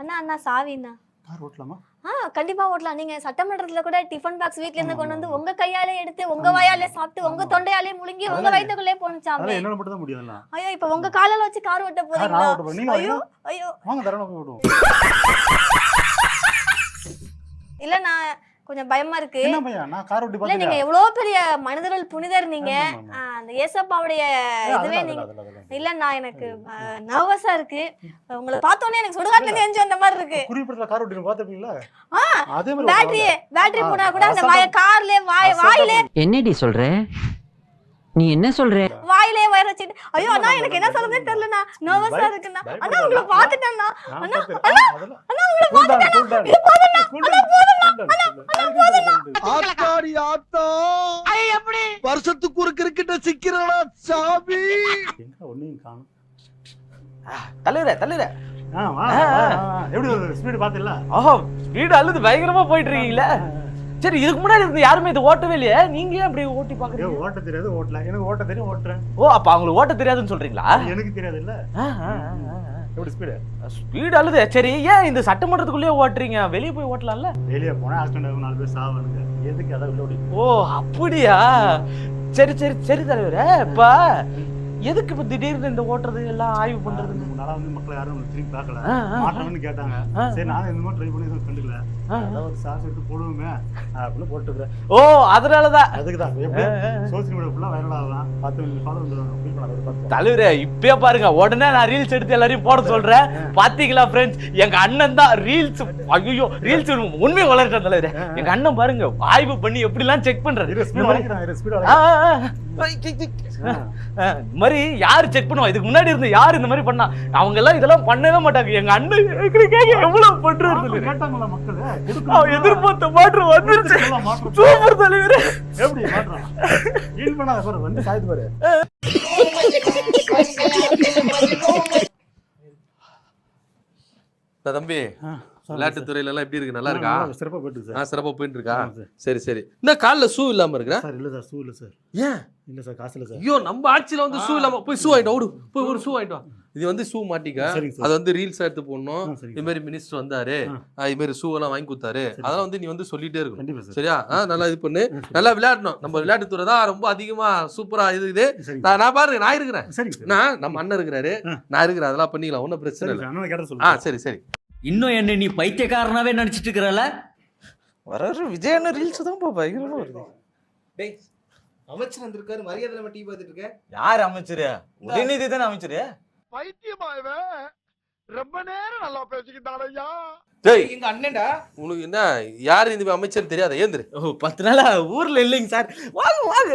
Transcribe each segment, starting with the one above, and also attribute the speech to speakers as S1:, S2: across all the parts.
S1: அண்ணா அண்ணா சாவிண்ணா.
S2: Car ஓட்டலாமா?
S1: கண்டிப்பா ஓட்டலாம். நீங்க சட்டமன்றத்துல கூட டிஃபன் பாக்ஸ் வீட்ல இருந்து கொண்டு வந்து உங்க கையாலே எடுத்து உங்க வாயாலே சாப்பிட்டு உங்க தொண்டையாலே முழுங்கி உங்க வயித்துக்குள்ளே போனுச்சாமே.
S2: என்னால மட்டும் தான் முடியும்.
S1: ஐயோ இப்ப உங்க காலால வச்சு கார் ஓட்ட போறீங்களா? ஐயோ ஐயோ
S2: வாங்க தரணும் ஓடுவோம்.
S1: இல்ல நான் கொஞ்சம் பயமா இருக்கு.
S2: என்ன பையா நான் கார் ஓட்டி
S1: இல்ல
S2: பாத்தீங்க.
S1: நீங்க எவ்வளவு பெரிய மனிதர்கள் புனிதர் நீங்க. அந்த ஏசப்பாவுடைய இதுவே நீங்க இல்ல நான் எனக்கு நர்வஸா இருக்கு. உங்களை பார்த்தோன்னே எனக்கு சுடுகாட்டுல எஞ்சி வந்த மாதிரி இருக்கு.
S2: குறிப்பிட்ட கார் ஓட்டி பாத்துப்பீங்களா? அதே
S1: மாதிரி பேட்டரி போனா கூட அந்த கார்ல வாயிலே
S3: என்னடி சொல்ற? நீ என்ன சொல்ற?
S1: வாயிலே வயர் வச்சிட்டு ஐயோ அண்ணா எனக்கு என்ன சொல்றதுன்னு தெரியலண்ணா. நர்வஸா இருக்குண்ணா. அண்ணா உங்களை பாத்துட்டேன்னா அண்ணா அண்ணா அண்ணா உங்களை பாத்துட்டேன்னா இது போதுண்ணா. அண்ணா போதுண்ணா.
S4: ஆத்தாடி ஆத்தா
S3: எப்படி
S4: வருஷத்துக்கு ஒரு கிரிக்கெட்ட சிக்கிறடா சாமி.
S2: எங்க ஒண்ணையும் காணோம்.
S5: தள்ளுற
S2: எப்படி ஸ்பீடு பாத்தீங்களா?
S5: ஓஹோ ஸ்பீடு அழுது பயங்கரமா போயிட்டு இருக்கீங்களா? சரி இதுக்கு முன்னாடி இருந்து யாருமே இது ஓட்டவே இல்லையே, நீங்க ஏன் அப்படி ஓட்டி பாக்குறீங்க?
S2: ஓட்ட தெரியாது ஓட்டல. எனக்கு ஓட்ட தெரியும் ஓட்டுறேன்.
S5: ஓ அப்ப அவங்களுக்கு ஓட்ட தெரியாதுன்னு சொல்றீங்களா?
S2: எனக்கு தெரியாது இல்ல. எப்படி ஸ்பீடு?
S5: ஸ்பீடு அழுது. சரி ஏன் இந்த சட்டமன்றத்துக்குள்ளேயே ஓட்டுறீங்க? வெளியே போய் ஓட்டலாம்ல?
S2: வெளியே போனா ஆக்சிடென்ட் ஆகும், 4 பேர் சாவானுங்க. எதுக்கு அதை உள்ள ஓடி?
S5: ஓ அப்படியா? சரி சரி சரி தலைவரே, இப்ப எதுக்கு இப்ப திடீர்னு இந்த ஓட்டுறது எல்லாம் ஆய்வு பண்றது?
S2: முன்னால வந்து மக்கள் யாரும் திரும்பி பார்க்கல, மாற்றம்னு கேட்டாங்க. சரி நானும் இந்த மாதிரி ட்ரை பண்ணி எதுவும் கண்டுக்கல. அதான் ஒரு சாஸ் எடுத்து போடுவோமே அப்படின்னு போட்டுக்கிறேன்.
S5: ஓ அதனாலதான்.
S2: அதுக்குதான் சோசியல் மீடியா ஃபுல்லா வைரல் ஆகலாம். 10 மில்லியன் ஃபாலோ வந்துடும்.
S5: தலைவரே இப்பயே பாருங்க, உடனே நான் ரீல்ஸ் எடுத்து எல்லாரையும் போட சொல்றேன். பாத்தீங்களா ஃப்ரெண்ட்ஸ், எங்க அண்ணன் தான் ரீல்ஸ். ஐயோ ரீல்ஸ் உண்மை வளர்ட்டேன் தலைவரே. எங்க அண்ணன் பாருங்க ஆய்வு பண்ணி எப்படி எல்லாம் செக் பண்றாரு. மாதிரி யாரு செக் பண்ணுவா? இதுக்கு முன்னாடி இருந்து யாரு இந்த மாதிரி பண்ணா? அவங்க எல்லாம் இதெல்லாம் பண்ணவே மாட்டாங்க. எங்க அண்ணன் எவ்வளவு பண்றாரு
S2: கேட்டாங்களா மக்கள்?
S5: எதிர்பார்த்த மாற்றம் வந்துருச்சு. சூப்பர் தலைவரே.
S2: எப்படி மாற்றம்? ஈல் பண்ணாத பாரு வந்து சாய்து பாரு.
S6: தம்பி விளையாட்டுத்துறையில எல்லாம் எப்படி இருக்கு? நல்லா இருக்கா?
S2: சிறப்பா போயிட்டு இருக்கு சார்.
S6: சிறப்பா போயிட்டு இருக்கா? சரி சரி. இந்த கால்ல ஷூ இல்லாம இருக்கா
S2: சார்? இல்ல சார் ஷூ இல்ல சார்.
S6: ஏன்
S2: இல்ல சார்? காசு இல்ல சார்.
S6: ஐயோ நம்ம ஆட்சியில வந்து ஷூ இல்லாம போய் ஷூ வாங்கிட்டு ஓடு. போய் ஒரு ஷூ வாங்கிட்டு வா. இது வந்து ஷூ மாட்டிக்க. அது வந்து ரீல்ஸ் எடுத்து போடணும். இது மாதிரி மினிஸ்டர் வந்தாரு, இது மாதிரி ஷூ எல்லாம் வாங்கி கொடுத்தாரு. அதெல்லாம் வந்து நீ வந்து சொல்லிட்டே இருக்கணும். சரியா? நல்லா இது பண்ணு, நல்லா விளையாடணும். நம்ம விளையாட்டுத்துறை தான் ரொம்ப அதிகமா சூப்பரா இது. நான் பாருங்க, நான் இருக்கிறேன். நம்ம அண்ணன் இருக்கிறாரு, நான் இருக்கிறேன். அதெல்லாம் பண்ணிக்கலாம், ஒன்னும் பிரச்சனை இல்லை. சரி சரி.
S3: இன்னும் என்ன நீ பைத்தியக்காரனாவே நினைச்சிட்டு இருக்கறல?
S5: வர விஜய் அண்ணன் ரீல்ஸ் தான் பயங்கரமா வருது.
S7: டேய் அமைச்சர் வந்திருக்காரு, மரியாதை நம்ம டீ பார்த்துட்டு இருக்க.
S5: யார் அமைச்சரு? உதயநிதி தானே அமைச்சரு.
S4: பைத்தியமாவே ரொம்ப நேரம் நல்லா பேசிக்கிட்டான் ஐயா.
S6: டேய்
S7: எங்க அண்ணன்டா.
S6: உனக்கு என்ன யாரு இந்த அமைச்சர் தெரியாத? ஏந்திரு.
S5: 10 நாளா ஊர்ல இல்லைங்க சார். வாங்க வாங்க.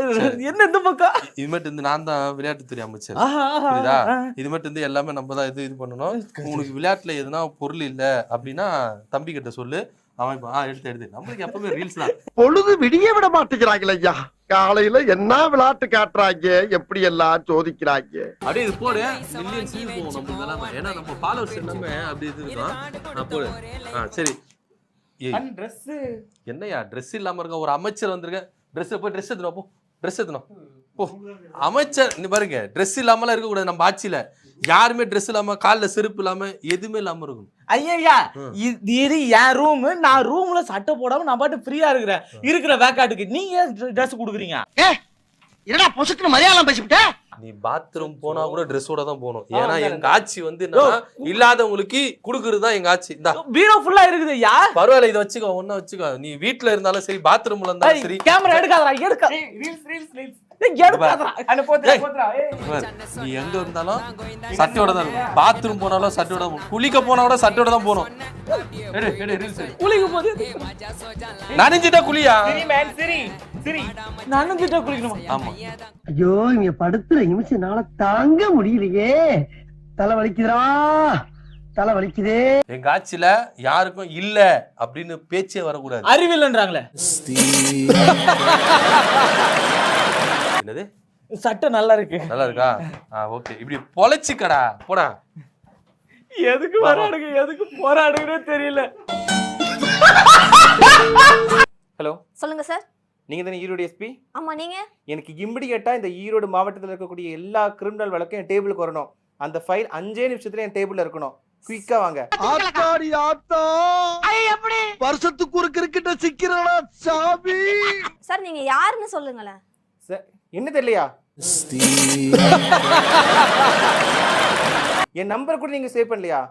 S5: என்ன இந்த பக்கம்?
S6: இது மட்டும் இருந்து நான் தான் விளையாட்டுத்துறை அமைச்சர். புரியுதா? இது மட்டும் இருந்து எல்லாமே நம்ம தான் இது பண்ணணும். உனக்கு விளையாட்டுல எதுனா பொருள் இல்ல அப்படின்னா தம்பி கிட்ட சொல்லு. அவன் எடுத்து நம்மளுக்கு எப்பவுமே ரீல்ஸ் தான்.
S4: பொழுது விடிய விட மாட்டேங்கிறாங்களே ஐயா. காலையில என்ன விளையாட்டு காட்டுறாங்க, எப்படி எல்லாம் சோதிக்கிறாங்க.
S6: அப்படியே இது போடு, மில்லியன் சீல் போவோம் நம்ம எல்லாமே. ஏன்னா நம்ம ஃபாலோவர்ஸ் எல்லாமே அப்படி இதுதான். நான் போடு. சரி. என்னையா ட்ரெஸ் இல்லாம இருக்க? ஒரு அமைச்சர் வந்திருக்க, ட்ரெஸ் போய் ட்ரெஸ் எடுத்துனோம். போ ட்ரெஸ் எடுத்துனோம் போ. அமைச்சர் நீ பாருங்க, ட்ரெஸ் இல்லாமலாம் இருக்க கூடாது. நம்ம ஆட்சியில யாருமே ட்ரெஸ் இல்லாம, காலில் செருப்பு இல்லாம, எதுவுமே இல்லாம இருக்கும்.
S5: ஐயா இது என் ரூம். நான் ரூம்ல சட்டை போடாம நான் பாட்டு ஃப்ரீயா இருக்கிற வேக்காட்டுக்கு நீங்க ட்ரெஸ் கொடுக்குறீங்க.
S3: என்னடா பொசுக்கு மரியாதை பேசிவிட்ட?
S6: நீ பாத்ரூம் போனா கூட ட்ரெஸ்ஸோட தான் போகணும். ஏன்னா எங்க ஆட்சி வந்து இல்லாதவங்களுக்கு குடுக்குறது தான் எங்க ஆட்சி. இந்த
S5: பீரோ ஃபுல்லா இருக்குது. யா
S6: பரவாயில்ல, இதை வச்சுக்கோ, ஒன்னும் வச்சுக்கோ. நீ வீட்டுல இருந்தாலும் சரி, பாத்ரூம்ல இருந்தாலும் சரி.
S5: கேமரா எடுக்காதடா, எடுக்க.
S6: நீ எங்க இருந்தாலும் சட்டையோட தான் இருக்கும். பாத்ரூம் போனாலும் சட்டையோட தான் போகணும். குளிக்க போனா கூட சட்டையோட தான் போகணும்.
S5: குளிக்கும் போது
S6: நனைஞ்சிட்டா குளியா?
S5: நனைஞ்சிட்டா குளிக்கணுமா?
S6: ஆமா.
S3: ஐயோ இங்க படுத்துற நிமிஷம்னால தாங்க முடியலையே. தலை வலிக்குதுடா, தலை வலிக்குதே.
S6: எங்க ஆட்சியில யாருக்கும் இல்ல அப்படின்னு பேச்சே வரக்கூடாது.
S5: அறிவில்லைன்றாங்களே.
S6: என்னது?
S5: சட்டை நல்லா இருக்கு.
S6: நல்லா இருக்கா? ஓகே. இப்படி பொழைச்சிக்கடா போடா.
S5: எதுக்கு வராடுங்க, எதுக்கு போராடுங்கன்னே தெரியல.
S7: ஹலோ
S1: சொல்லுங்க சார்.
S7: நீங்க தானே ஈரோடு எஸ்பி?
S1: ஆமா நீங்க.
S7: எனக்கு இம்மிடியேட்டா இந்த ஈரோடு மாவட்டத்தில் இருக்கக்கூடிய எல்லா கிரிமினல் வழக்கும் என் டேபிளுக்கு வரணும். அந்த ஃபைல் 5 நிமிஷத்துல என் டேபிள்ல இருக்கணும். குயிக்கா வாங்க.
S4: ஆத்தாடி ஆத்தா வருஷத்துக்கு ஒரு கிரிக்கெட்ட சிக்கிறடா சாமி.
S1: சார் நீங்க யாருன்னு சொல்லுங்களேன்.
S7: சார் என்ன தெரியலையா? என் நம்பர் கூட நீங்க சேவ் பண்ணலையா?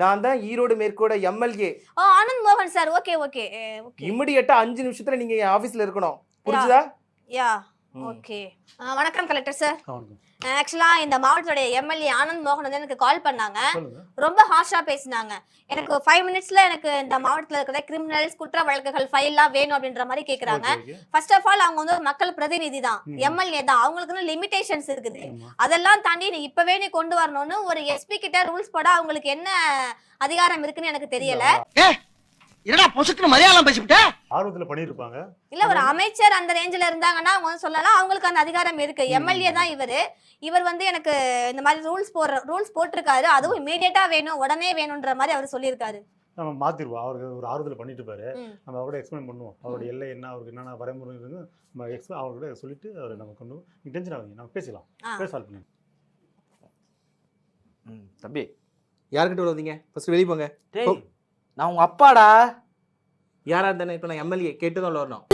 S7: நான் தான் ஈரோடு மேற்கோட எம்எல்ஏ.
S1: ஆனந்த் மோகன் சார். Okay okay okay.
S7: இமிடியேட்டா 5 நிமிஷத்துல நீங்க என் ஆபீஸ்ல இருக்கணும். புரியுதா?
S1: Yeah okay. வணக்கம் கலெக்டர் சார். ஆக்சுவலா இந்த மாவட்டத்தோட எம்எல்ஏ ஆனந்த் மோகன் வந்து எனக்கு கால் பண்ணாங்க. ரொம்ப ஹார்ஷா பேசினாங்க. எனக்கு 5 மினிட்ஸ்ல எனக்கு இந்த மாவட்டத்துல இருக்கிற கிரிமினல்ஸ் குற்ற வழக்குகள் ஃபைல்லாம் வேணும் அப்படின்ற மாதிரி கேக்குறாங்க. ஃபர்ஸ்ட் ஆஃப் ஆல் அவங்க வந்து ஒரு மக்கள் பிரதிநிதி தான், எம்எல்ஏ தான். அவங்களுக்கு லிமிடேஷன்ஸ் இருக்குது. அதெல்லாம் தாண்டி நீ இப்பவே நீ கொண்டு வரணும்னு ஒரு எஸ்பி கிட்ட ரூல்ஸ் போட அவங்களுக்கு என்ன அதிகாரம் இருக்குன்னு எனக்கு தெரியல.
S3: என்னடா பொசுக்குன்னு மரியாதை பேசிவிட்ட?
S2: ஆர்வத்துல பண்ணிருப்பாங்க.
S1: இல்ல ஒரு அமைச்சர் அந்த ரேஞ்சில இருந்தாங்கன்னா அவங்க வந்து சொல்லலாம், அவங்களுக்கு அந்த அதிகாரம் இருக்கு. எம்எல்ஏ தான் இவர் வந்து எனக்கு இந்த மாதிரி ரூல்ஸ் போட்டிருக்காரு, அதுவும் இமீடியட்டா வேணும், உடனே வேணும்ன்ற மாதிரி அவர் சொல்லியிருக்காரு.
S2: நம்ம மாத்திருவோம். அவருக்கு ஒரு ஆறுதல் பண்ணிட்டு பாரு, நம்ம அவரோட எக்ஸ்பிளைன் பண்ணுவோம். அவரோட எல்லை என்ன, அவருக்கு என்னென்ன வரைமுறை இருக்கு நம்ம அவர்கிட்ட சொல்லிட்டு அவரை நம்ம கொண்டு நீங்க டென்ஷன் ஆகுங்க, நம்ம பேசலாம். சால்வ் பண்ணுங்க.
S7: தம்பி யார்கிட்ட வந்தீங்க? ஃபர்ஸ்ட் வெளிய போங்க.
S5: நான் உங்க அப்பாடா.
S7: யாரா இருந்தானே இப்ப நான் எம்எல்ஏ கேட்டுதான் உள்ள வரணும்.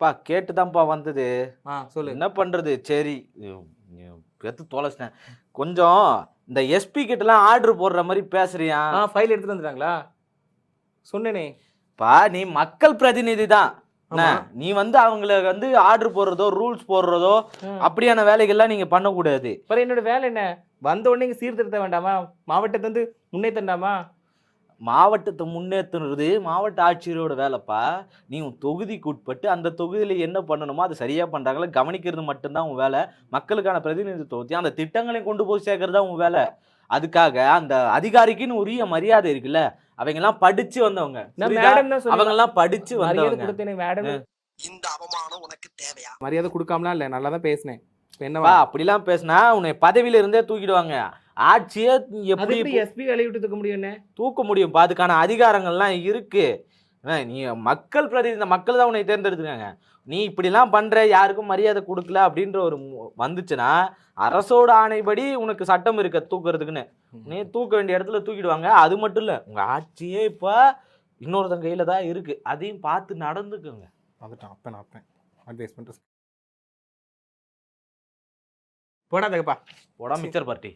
S5: பா கேட்டுதான்ப்பா வந்தது.
S7: சொல்லு
S5: என்ன பண்றது. சரி எடுத்து தொலைச்சிட்டேன். கொஞ்சம் இந்த எஸ்பி கிட்டலாம் ஆர்டர் போடுற மாதிரி பேசுறியா?
S7: ஃபைல் எடுத்துட்டு வந்துட்டாங்களா? சொன்னேனே
S5: பா நீ மக்கள் பிரதிநிதி தான். நீ வந்து அவங்கள வந்து ஆர்டர் போடுறதோ ரூல்ஸ் போடுறதோ அப்படியான வேலைகள்லாம் நீங்க பண்ணக்கூடாது.
S7: என்னோட வேலை என்ன? வந்த உடனே இங்க சீர்திருத்த வேண்டாமா? மாவட்டத்தை வந்து முன்னேற்றண்டாமா?
S5: மாவட்டத்தை முன்னேற்றுறது மாவட்ட ஆட்சியரோட வேலைப்பா. நீ உன் தொகுதிக்கு உட்பட்டு அந்த தொகுதியில் என்ன பண்ணணுமோ அதை சரியாக பண்ணுறாங்களா கவனிக்கிறது மட்டும்தான் உன் வேலை. மக்களுக்கான பிரதிநிதித்துவத்தையும் அந்த திட்டங்களையும் கொண்டு போய் சேர்க்கறது தான் உன் வேலை. அதுக்காக அந்த அதிகாரிக்குன்னு உரிய மரியாதை இருக்குல்ல, அவங்கெல்லாம் படிச்சு வந்தவங்க. அவங்கெல்லாம் படிச்சு வந்தவங்க.
S7: மேடம்
S4: இந்த அவமானம் உனக்கு தேவையா?
S7: மரியாதை கொடுக்காமலாம் இல்ல, நல்லா தான் பேசினேன்.
S5: என்னவா அப்படிலாம் பேசினா உன்னை பதவியில இருந்தே தூக்கிடுவாங்க. ஆட்சியே எப்படி
S7: எஸ்பி வேலையை விட்டு தூக்க முடியும்?
S5: தூக்க முடியும். அதுக்கான அதிகாரங்கள்லாம் இருக்கு. நீ மக்கள் பிரதிநிதி, மக்கள் தான் உன்னை தேர்ந்தெடுத்துக்காங்க. நீ இப்படிலாம் பண்ற, யாருக்கும் மரியாதை கொடுக்கல அப்படின்ற ஒரு வந்துச்சுன்னா அரசோட ஆணைப்படி உனக்கு சட்டம் இருக்க தூக்குறதுக்குன்னு. நீ தூக்க வேண்டிய இடத்துல தூக்கிடுவாங்க. அது மட்டும் இல்ல, உங்க ஆட்சியே இப்ப இன்னொருத்தன் கையில தான் இருக்கு. அதையும் பார்த்து நடந்துக்குங்க.
S7: அட்வைஸ் பண்றேன். போடாதப்பா
S5: போடா மிச்சர் பார்ட்டி.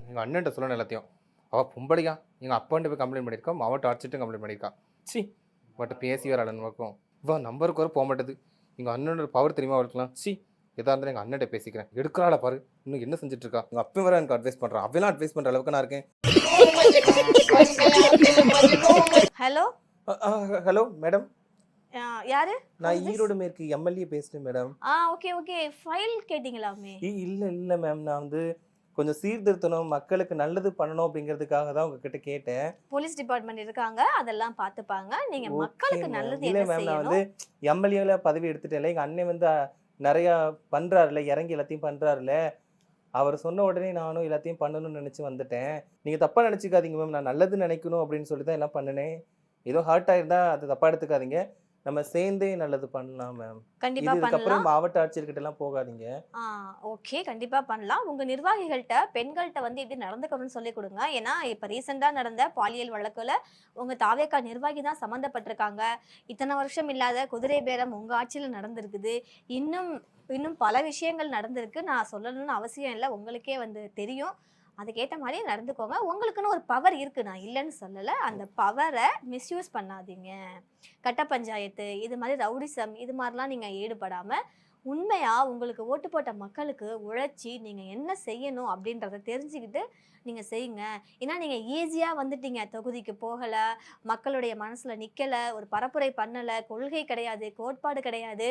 S7: எங்கள் அண்ணன்ட்ட சொல்லணும் எல்லாத்தையும். அவள் பொம்பளையா எங்கள் அப்பான்ட்டு போய் கம்ப்ளைண்ட் பண்ணியிருக்கான், மாவட்ட ஆட்சிட்டு கம்ப்ளைண்ட் பண்ணியிருக்கான். சி பட் பேசி வேறு அண்ணன் பக்கம் இவா நம்பருக்கு வர போக மாட்டேது. எங்கள் அண்ணனோட பவர் தெரியுமா இருக்கலாம். சி எதாக இருந்தாலும் எங்கள் அண்ணன்ட்ட பேசிக்கிறேன். எடுக்கிறாள பாரு, இன்னும் என்ன செஞ்சுட்டு இருக்கா. எங்கள் அப்பா வேற எனக்கு அட்வைஸ் பண்ணுறான். அவெல்லாம் அட்வைஸ் பண்ணுற அளவுக்கு நான் இருக்கேன்.
S1: ஹலோ
S7: ஹலோ மேடம்,
S1: யாரு?
S7: நான் ஈரோடு மேற்கு எம்எல்ஏ பேசுறேன் மேடம்.
S1: Okay okay. ஃபைல் கேட்டிங்களாமே?
S7: இல்ல மேம், நான் வந்து கொஞ்சம் சீர்திருத்தணும், மக்களுக்கு நல்லது பண்ணணும் அப்படிங்கிறதுக்காக தான் உங்ககிட்ட கேட்டேன்.
S1: போலீஸ் டிபார்ட்மெண்ட் இருக்காங்க, அதெல்லாம் பார்த்துப்பாங்க. நீங்க மக்களுக்கு நல்லது
S7: இல்ல மேம், நான் வந்து எம்எல்ஏல பதவி எடுத்துட்டேன்ல. எங்க அண்ணன் வந்து நிறைய பண்றாருல, இறங்கி எல்லாத்தையும் பண்றாருல. அவர் சொன்ன உடனே நானும் எல்லாத்தையும் பண்ணணும்னு நினைச்சு வந்துட்டேன். நீங்க தப்பா நினைச்சுக்காதீங்க மேம், நான் நல்லது நினைக்கணும் அப்படின்னு சொல்லி தான் எல்லாம் பண்ணினேன். ஏதோ ஹர்ட் ஆயிருந்தா அது தப்பா எடுத்துக்காதீங்க. நம்ம சேர்ந்தே நல்லது பண்ணலாம் மேம்.
S1: கண்டிப்பா பண்ணலாம்.
S7: மாவட்ட ஆட்சியர்கிட்ட எல்லாம் போகாதீங்க.
S1: ஓகே, கண்டிப்பா பண்ணலாம். உங்க நிர்வாகிகள்கிட்ட பெண்கள்கிட்ட வந்து எப்படி நடந்துக்கணும்னு சொல்லி கொடுங்க. ஏன்னா இப்ப ரீசெண்டா நடந்த பாலியல் வழக்குல உங்க தாவேக்கா நிர்வாகி தான் சம்மந்தப்பட்டிருக்காங்க. இத்தனை வருஷம் இல்லாத குதிரை பேரம் உங்க ஆட்சியில நடந்திருக்குது. இன்னும் பல விஷயங்கள் நடந்திருக்கு. நான் சொல்லணும்னு அவசியம் இல்லை, உங்களுக்கே வந்து தெரியும். அதுக்கேற்ற மாதிரி நடந்துக்கோங்க. உங்களுக்குன்னு ஒரு பவர் இருக்கு, நான் இல்லைன்னு சொல்லலை. அந்த பவரை மிஸ்யூஸ் பண்ணாதீங்க. கட்ட பஞ்சாயத்து, இது மாதிரி ரவுடிசம், இது மாதிரிலாம் நீங்கள் ஈடுபடாமல் உண்மையாக உங்களுக்கு ஓட்டு போட்ட மக்களுக்கு உழைச்சி நீங்கள் என்ன செய்யணும் அப்படின்றத தெரிஞ்சுக்கிட்டு நீங்கள் செய்யுங்க. ஏன்னா நீங்கள் ஈஸியாக வந்துட்டீங்க, தொகுதிக்கு போகலை, மக்களுடைய மனசில் நிற்கலை, ஒரு பரப்புரை பண்ணலை, கொள்கை கிடையாது, கோட்பாடு கிடையாது.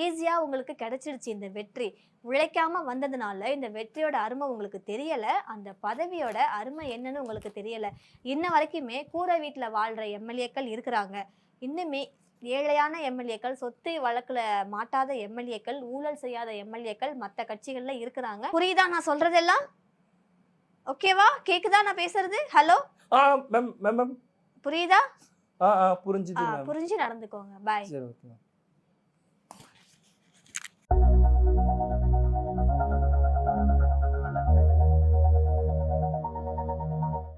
S1: ஈஸியாக உங்களுக்கு கிடைச்சிடுச்சு இந்த வெற்றி. உழைக்காமல் வந்ததுனால இந்த வெற்றியோட அருமை உங்களுக்கு தெரியலை, அந்த பதவியோட அருமை என்னன்னு உங்களுக்கு தெரியலை. இன்ன வரைக்குமே கூரை வீட்டில் வாழ்கிற எம்எல்ஏக்கள் இருக்கிறாங்க. இன்னுமே ஏழையான எம்எல்ஏக்கள், சொத்து வழக்குல மாட்டாத எம்எல்ஏக்கள், ஊழல் செய்யாத எம்எல்ஏக்கள் மற்ற கட்சிகள்ல இருக்கிறாங்க. புரியுதா நான் சொல்றதெல்லாம்? ஓகேவா? கேக்குதா நான் பேசுறது? ஹலோ
S7: மேம்
S1: புரியுதா?
S7: புரிஞ்சுது.
S1: புரிஞ்சு நடந்துக்கோங்க. பாய்.